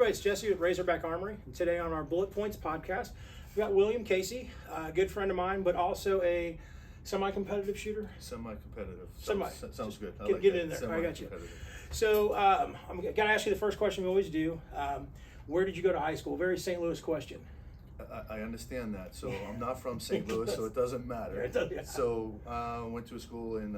everybody, it's Jesse with Razorback Armory, and today on our Bullet Points podcast, we've got William Cacey, a good friend of mine, but also a semi-competitive shooter. Semi-competitive. Sounds good. Get in there. I got you. So I'm going to ask you the first question we always do. Where did you go to high school? Very St. Louis question. I understand that. So I'm not from St. Louis, so it doesn't matter. So I went to a school in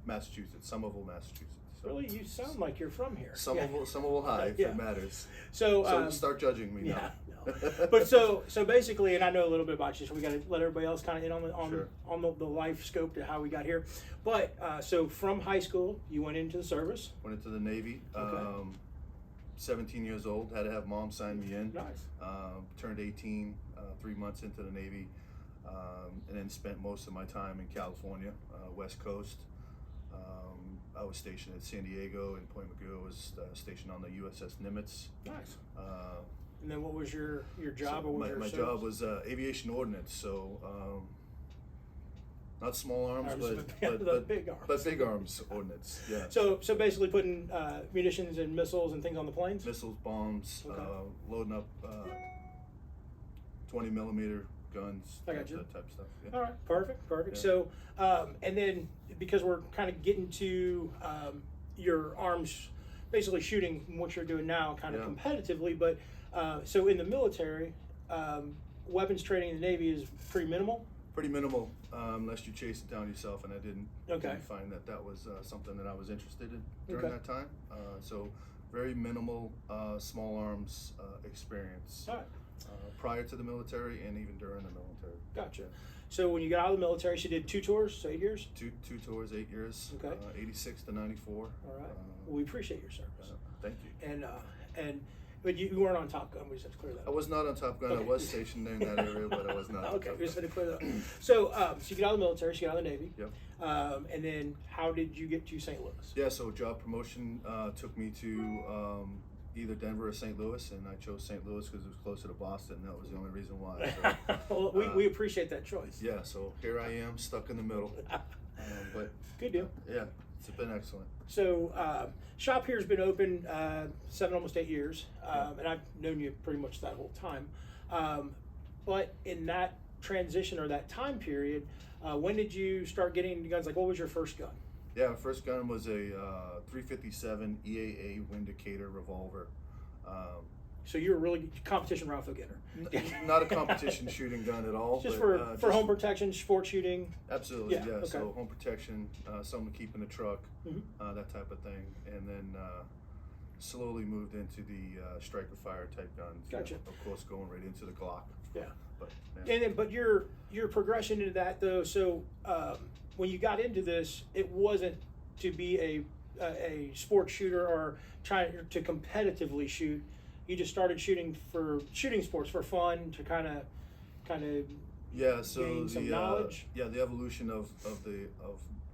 Massachusetts, Somerville, Massachusetts. So Really? You sound like you're from here. Somerville High, if it matters. So start judging me now. No. But so basically, and I know a little bit about you, so we got to let everybody else kind of in on the life scope to how we got here. But so from high school, you went into the service. Went into the Navy. Okay. 17 years old, had to have mom sign me in. Nice. Turned 18 3 months into the Navy, and then spent most of my time in California, West Coast. I was stationed at San Diego and Point Mugu. I was stationed on the USS Nimitz. Nice. And then what was your job? So my job was aviation ordnance, so not small arms, but big arms. But big arms ordnance. Yeah. So basically putting munitions and missiles and things on the planes. Missiles, bombs, okay. Loading up 20 millimeter guns. I got you. That type of stuff. Yeah. All right, perfect. Yeah. So, and then because we're kind of getting to your arms, basically shooting what you're doing now, kind of competitively. But so in the military, weapons training in the Navy is pretty minimal. Pretty minimal, unless you chase it down yourself, and I didn't find that was something that I was interested in during that time. So very minimal small arms experience. All right. Prior to the military and even during the military. Gotcha. So when you got out of the military, she did 2 tours, so 8 years? Two tours, 8 years. Okay. 86 to 94. All right. Well, we appreciate your service. Thank you. But you weren't on Top Gun. We just have to clear that up. I was not on Top Gun. Okay. I was stationed in that area, but I was not. Okay, we just had to clear that up. So, so you get out of the military, so you get out of the Navy. Yep. And then how did you get to St. Louis? Yeah, so job promotion took me to either Denver or St. Louis, and I chose St. Louis because it was closer to Boston. That was the only reason why. So, well, we appreciate that choice. Yeah, so here I am, stuck in the middle. But good deal. Yeah, it's been excellent. So shop here has been open 7, almost 8 years, and I've known you pretty much that whole time. But in that transition or that time period, when did you start getting into guns? Like, what was your first gun? Yeah, first gun was a 357 EAA Windicator revolver. So you were really competition rifle getter. Not a competition shooting gun at all. Just for home protection, sport shooting. Absolutely, yeah. Okay. So home protection, something to keep in the truck, that type of thing, and then slowly moved into the striker fire type guns. Gotcha. Of course, going right into the Glock. Yeah. But your progression into that though. So when you got into this, it wasn't to be a sports shooter or trying to competitively shoot. You just started shooting sports for fun to kind of gain some knowledge. The evolution of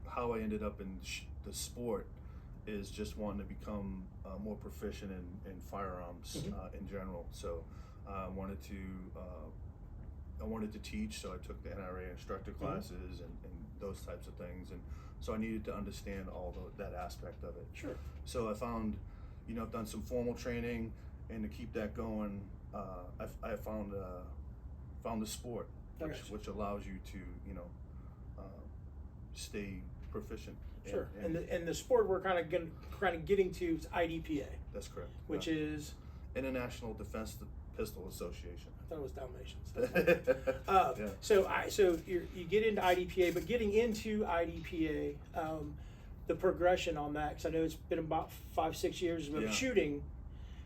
how I ended up in the sport is just wanting to become more proficient in firearms in general. So I wanted to teach, so I took the NRA instructor classes and those types of things, and so I needed to understand all that aspect of it. Sure. So I found, I've done some formal training, and to keep that going, I found the sport, which allows you to, stay proficient. Sure. And the sport we're kind of getting to is IDPA. That's correct. Which is International Defense Pistol Association. I thought it was Dalmatians. So you get into IDPA, but getting into IDPA, the progression on that, because I know it's been about 5-6 years of shooting.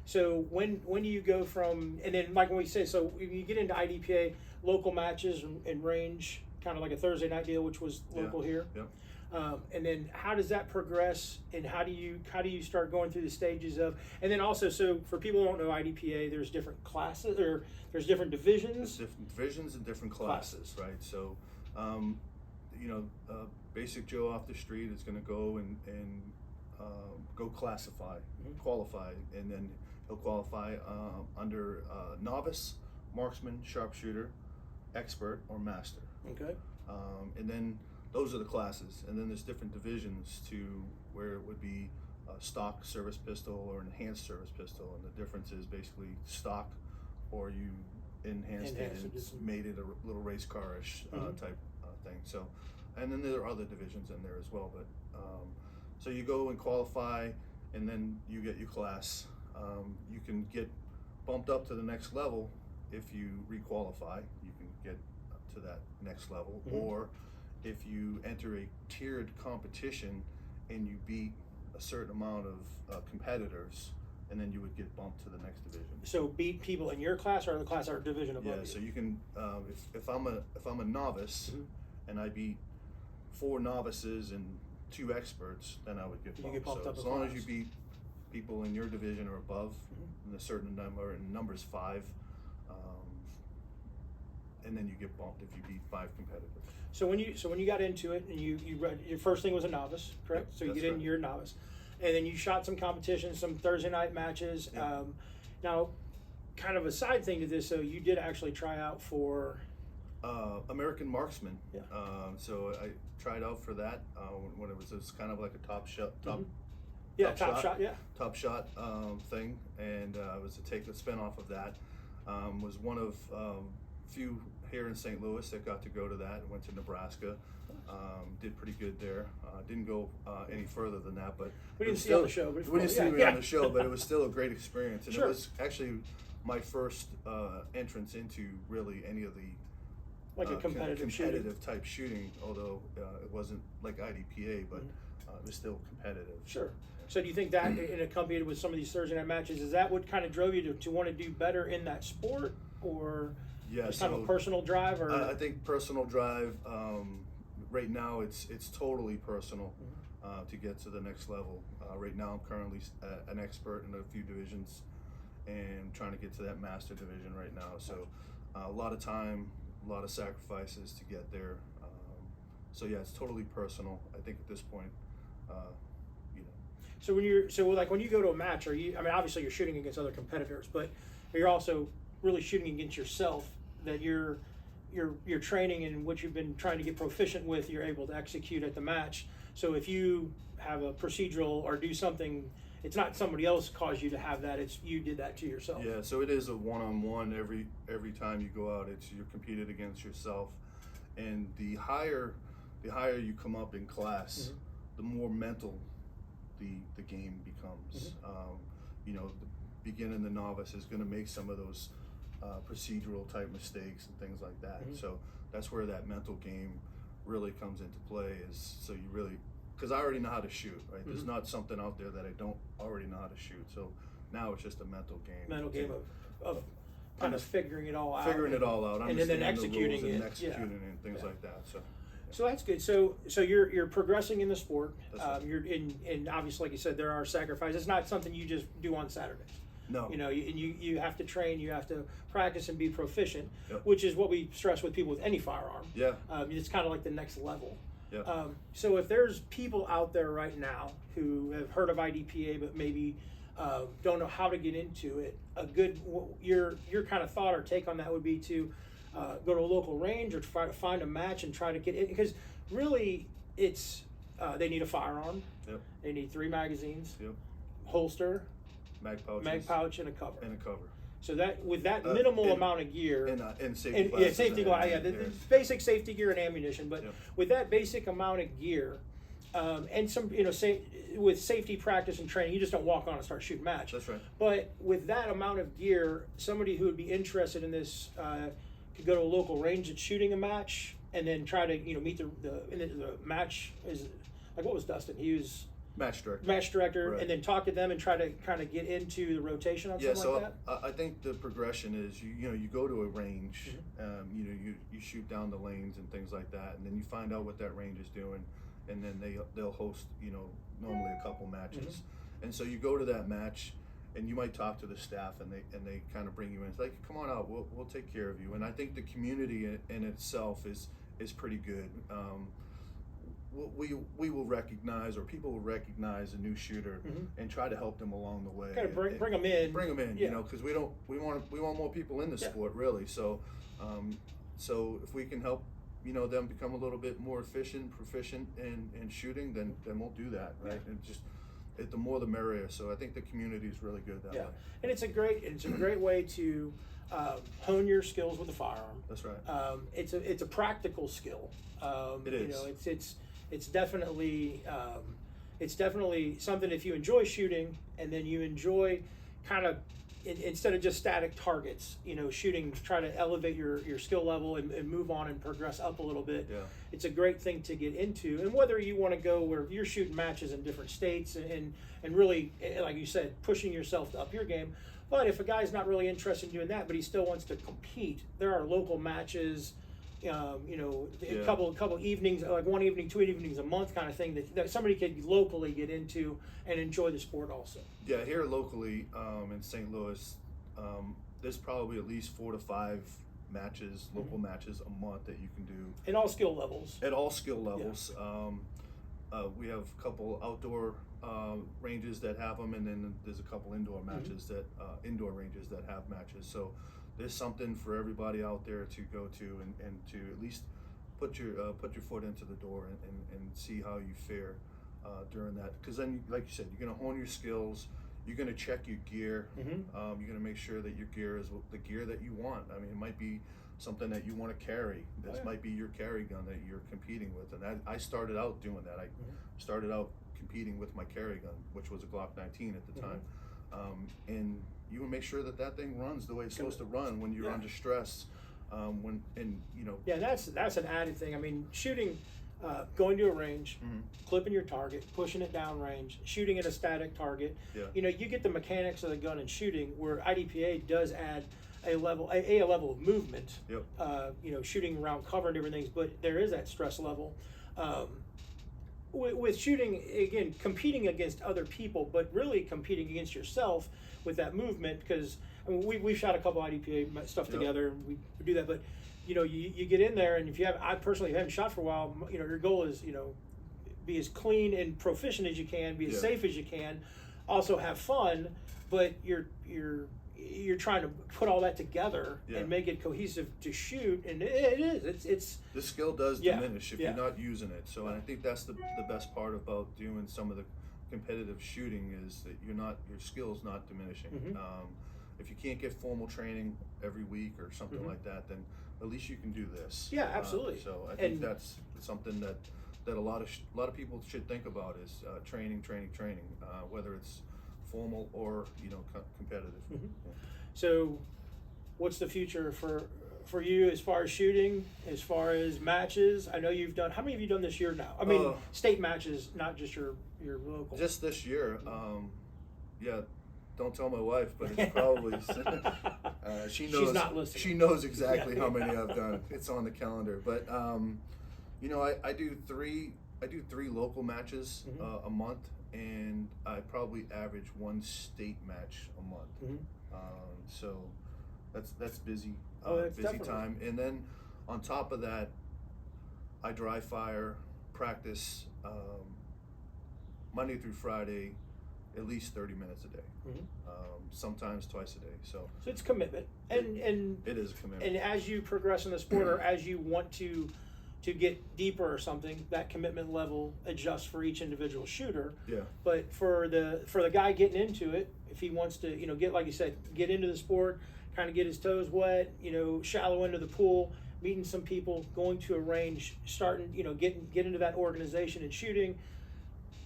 So when do you go from, and then like when we say, so you get into IDPA, local matches and range, kind of like a Thursday night deal, which was local here. Yep. And then how does that progress, and how do you start going through the stages of, and then also, so for people who don't know IDPA, there's different classes, or there's different divisions. There's different divisions and different classes, right? So, basic Joe off the street is going to go and go qualify, and then he'll qualify under novice, marksman, sharpshooter, expert, or master. Okay. And then those are the classes, and then there's different divisions to where it would be a stock service pistol or an enhanced service pistol, and the difference is basically stock, or you enhanced it and made it a little race car-ish type thing. So, and then there are other divisions in there as well. But so you go and qualify, and then you get your class. You can get bumped up to the next level if you requalify. You can get up to that next level, or if you enter a tiered competition and you beat a certain amount of competitors, and then you would get bumped to the next division. So beat people in your class or the class or division above you? Yeah, so you can if I'm a novice and I beat 4 novices and 2 experts, then I would get bumped. You get bumped so up as a long class. as you beat people in your division or above, in a certain number, and numbers 5, and then you get bumped if you beat 5 competitors. So when you got into it, and you read, your first thing was a novice, correct? Yep, so you that's get in, right. you're a novice, and then you shot some competitions, some Thursday night matches. Yep. Now, kind of a side thing to this, so you did actually try out for American Marksman. Yeah. So I tried out for that when it was kind of like a top shot thing, and it was to take a spin off of that. Was one of few here in St. Louis that got to go to that, and went to Nebraska. Did pretty good there. Didn't go any further than that, but we didn't see on the show. But we didn't see me on the show, but it was still a great experience, and Sure. it was actually my first entrance into really any of the like a competitive shooting. type shooting, although it wasn't like IDPA, but it was still competitive. Sure. So do you think that, and accompanied with some of these Thursday night matches, is that what kind of drove you to want to do better in that sport, or just kind of a personal drive? Or I think personal drive. Right now, it's totally personal to get to the next level. Right now, I'm currently an expert in a few divisions, and trying to get to that master division right now. So a lot of time, a lot of sacrifices to get there. So yeah, it's totally personal. I think at this point, you know. So when you go to a match, I mean, obviously you're shooting against other competitors, but you're also really shooting against yourself. That your training and what you've been trying to get proficient with, you're able to execute at the match. So if you have a procedural or do something, it's not somebody else caused you to have that. It's you did that to yourself. Yeah. So it is a one-on-one every time you go out. You're competed against yourself, and the higher you come up in class, the more mental the game becomes. You know, the beginner and the novice is going to make some of those procedural type mistakes and things like that. So that's where that mental game really comes into play. Is so you really, because I already know how to shoot, right? There's not something out there that I don't already know how to shoot. So now it's just a mental game. Mental game of kind of figuring it all out. And then executing it. And executing it and things like that. So. So that's good. So you're progressing in the sport. Right. You're and obviously, like you said, there are sacrifices. It's not something you just do on Saturdays. No. You know, you have to train, you have to practice and be proficient, Yep. which is what we stress with people with any firearm. Yeah. It's kind of like the next level. Yeah. So if there's people out there right now who have heard of IDPA but maybe don't know how to get into it, your kind of thought or take on that would be to go to a local range or try to find a match and try to get in, because really it's they need a firearm. Yep. They need 3 magazines, Yep. holster, Mag pouches. mag pouch, and a cover. So that with that minimal amount of gear and safety glasses. Safety glasses, the basic safety gear and ammunition. But Yep. with that basic amount of gear, and some with safety practice and training, you just don't walk on and start shooting match. That's right. But with that amount of gear, somebody who would be interested in this could go to a local range that's shooting a match, and then try to meet the match is like, what was Dustin? He was Match director, right. and then talk to them and try to kind of get into the rotation on something like that. I think the progression is you go to a range, you shoot down the lanes and things like that, and then you find out what that range is doing, and then they'll host normally a couple matches, and so you go to that match, and you might talk to the staff, and they kind of bring you in. It's like, come on out, we'll take care of you. And I think the community in itself is pretty good. We will recognize, or people will recognize a new shooter and try to help them along the way. Kind of bring them in. Bring them in, yeah. because we want more people in the sport, really. So, so if we can help, them become a little bit more efficient, proficient in shooting, then we'll do that, right? And just the more the merrier. So I think the community is really good that way. And it's a great way to hone your skills with the firearm. That's right. It's a practical skill. It is. You know, it's definitely something if you enjoy shooting and then you enjoy kind of instead of just static targets, you know, shooting, try to elevate your skill level and move on and progress up a little bit. Yeah. It's a great thing to get into. And whether you want to go where you're shooting matches in different states and really, like you said, pushing yourself to up your game. But if a guy's not really interested in doing that, but he still wants to compete, there are local matches, you know, a couple evenings, like 1 evening, 2 evenings a month kind of thing that somebody could locally get into and enjoy the sport also. Yeah, here locally in St. Louis, there's probably at least 4 to 5 matches, local matches a month that you can do. At all skill levels. At all skill levels. Yeah. We have a couple outdoor ranges that have them, and then there's a couple indoor matches indoor ranges that have matches. So there's something for everybody out there to go to and to at least put your foot into the door and see how you fare during that. Because then, like you said, you're going to hone your skills. You're going to check your gear. You're going to make sure that your gear is the gear that you want. I mean, it might be something that you want to carry. This might be your carry gun that you're competing with. And I started out doing that. I started out competing with my carry gun, which was a Glock 19 at the time. And you want to make sure that thing runs the way it's supposed to run when you're under stress. Yeah, that's an added thing. I mean, shooting, going to a range, clipping your target, pushing it down range, shooting at a static target. Yeah. You know, you get the mechanics of the gun and shooting where IDPA does add a level of movement. Yep. You know, shooting around cover and different things, but there is that stress level. With shooting, again, competing against other people, but really competing against yourself with that movement, because I mean, we've shot a couple IDPA stuff together, and we do that, but you know, you get in there, and if you have, I personally haven't shot for a while, you know, your goal is, you know, be as clean and proficient as you can, be as safe as you can, also have fun, but you're trying to put all that together and make it cohesive to shoot, and it's the skill does diminish if you're not using it. So and I think that's the best part about doing some of the competitive shooting is that your skill's not diminishing. If you can't get formal training every week or something like that, then at least you can do this. Yeah, absolutely. So I think that's something that a lot of people should think about is training, whether it's formal or competitive. So what's the future for you as far as shooting, as far as matches? I know you've done, how many have you done this year now? I mean, state matches, not just your local. Just this year. Don't tell my wife, but it's probably she knows. She's not listening. She knows exactly how many I've done. It's on the calendar. But I do three local matches a month, and I probably average 1 state match a month. So that's busy. That's busy definitely time. And then on top of that, I dry fire, practice Monday through Friday, at least 30 minutes a day. Sometimes twice a day. So it's commitment, and it is a commitment. And as you progress in the sport, or as you want to get deeper or something, that commitment level adjusts for each individual shooter. Yeah. But for the guy getting into it, if he wants to, get, like you said, get into the sport, kind of get his toes wet, shallow into the pool, meeting some people, going to a range, starting, get into that organization and shooting,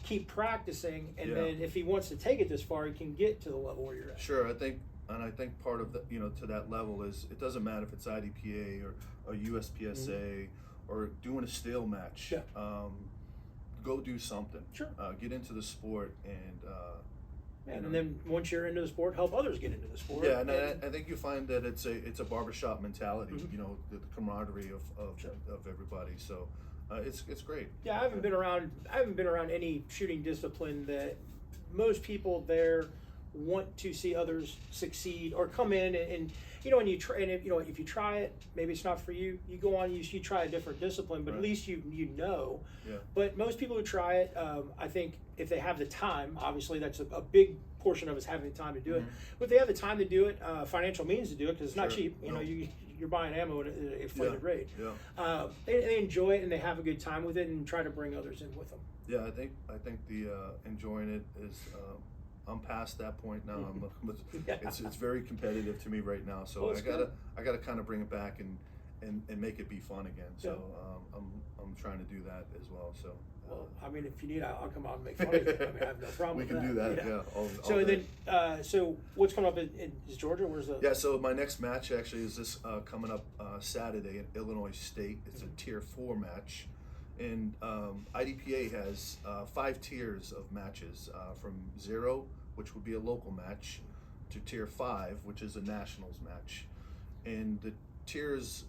keep practicing, and then if he wants to take it this far, he can get to the level where you're at. Sure, I think part of the to that level is it doesn't matter if it's IDPA or USPSA or doing a steel match. Yeah. Go do something. Sure. Get into the sport and then once you're into the sport, help others get into the sport. Yeah, and I think you find that it's a barbershop mentality. The camaraderie of everybody. So. It's great. Yeah, I haven't been around any shooting discipline that most people there want to see others succeed or come in and and you try, and if you try it, maybe it's not for you. You go on, you try a different discipline, but at least you know. Yeah. But most people who try it, I think if they have the time, obviously that's a big portion of us having the time to do it. Mm-hmm. But if they have the time to do it, financial means to do it, because it's not Sure. cheap. You know, you're buying ammo at an inflated rate. Yeah. They enjoy it and they have a good time with it and try to bring others in with them. Yeah, I think the enjoying it is. I'm past that point now. It's very competitive to me right now. So Well, I gotta kind of bring it back and make it be fun again. So I'm trying to do that as well. So. Well, I mean, if you need, I'll come out and make fun of you. I mean, I have no problem We with can that. do that, yeah. All So day. then, so what's coming up is Georgia? Where's the? Yeah, so my next match actually is this coming up Saturday in Illinois State. It's a Tier 4 match. And IDPA has 5 tiers of matches, from 0, which would be a local match, to Tier 5, which is a nationals match. And the tiers,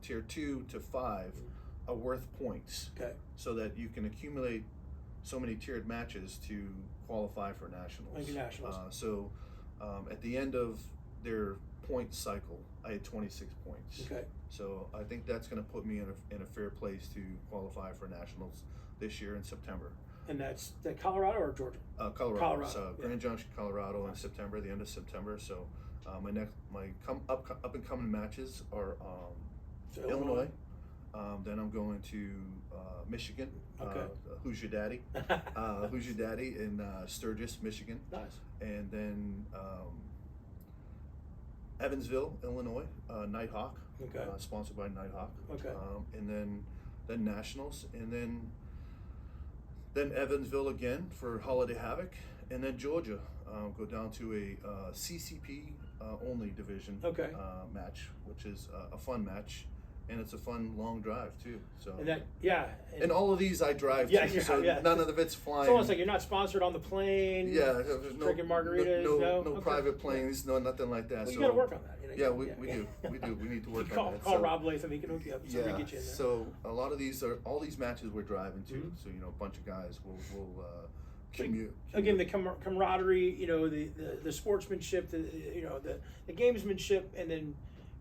Tier 2 to 5 are worth points. Okay. So that you can accumulate so many tiered matches to qualify for nationals. Maybe nationals. So at the end of their point cycle, I had 26 points. Okay. So I think that's going to put me in a fair place to qualify for nationals this year in September. And that's Colorado or Georgia? Colorado. So yeah. Grand Junction, Colorado, in September, the end of September. So my up and coming matches are So Illinois. Then I'm going to Michigan. Okay. Who's Your Daddy? Who's Your Daddy in Sturgis, Michigan. Nice. And then Evansville, Illinois, Nighthawk. Okay. Sponsored by Nighthawk. Okay. And then Nationals, and then Evansville again for Holiday Havoc, and then Georgia. Go down to a CCP only division match, which is a fun match. And it's a fun long drive too. So and all of these I drive too. So none of it's flying. It's almost like you're not sponsored on the plane. Yeah, there's drinking margaritas. No private planes, no nothing like that. Well, so you got to work on that. You know, we do. We need to work on that. Call Rob Latham. He can hook you up. Somebody get you in there. So a lot of these all these matches we're driving to. Mm-hmm. So a bunch of guys will commute. Again, the camaraderie, the sportsmanship, the gamesmanship, and then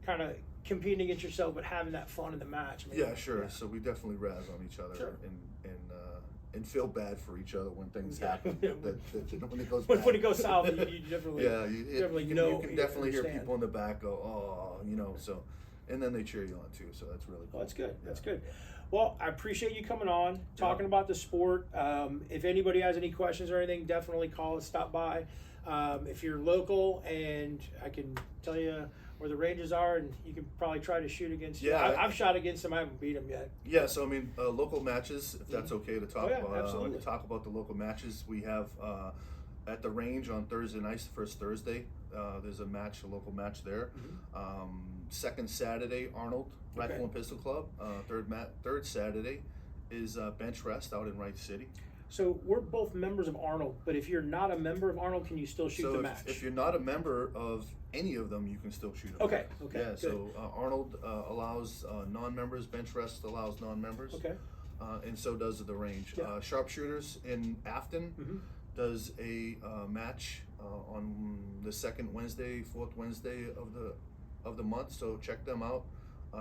kind of competing against yourself, but having that fun in the match. Yeah, sure. Yeah. So we definitely razz on each other, sure. and feel bad for each other when things happen. When it goes when it goes south, you definitely you can definitely hear people in the back go, oh, so, and then they cheer you on too. So that's really cool. Well, that's good. Yeah. That's good. Well, I appreciate you coming on, talking about the sport. If anybody has any questions or anything, definitely call us, stop by. If you're local, and I can tell you where the ranges are, and you can probably try to shoot against. Yeah, I've shot against them. I haven't beat them yet. Yeah, so I mean, local matches, if that's okay to talk about. Absolutely. Talk about the local matches we have at the range on Thursday nights. First Thursday, there's a local match there. Mm-hmm. Second Saturday, Arnold Rifle and Pistol Club. Third Saturday is Bench Rest out in Wright City. So we're both members of Arnold, but if you're not a member of Arnold, can you still shoot the match? If you're not a member of any of them, you can still shoot them. Okay. Yeah. Good. So Arnold allows non-members. Bench Rest allows non-members. Okay. And so does the range. Yeah. Sharpshooters in Afton does a match on the fourth Wednesday of the month. So check them out.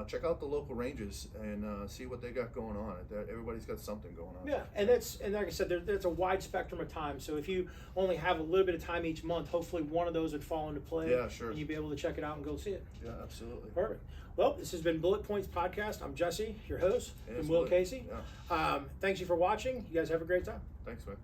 Check out the local ranges and see what they got going on. Everybody's got something going on. Yeah, and like I said, there's a wide spectrum of time. So if you only have a little bit of time each month, hopefully one of those would fall into play. Yeah, sure. And you'd be able to check it out and go see it. Yeah, absolutely. Perfect. Well, this has been Bullet Points Podcast. I'm Jesse, your host, and Will Cacey. Yeah. Thanks you for watching. You guys have a great time. Thanks, man.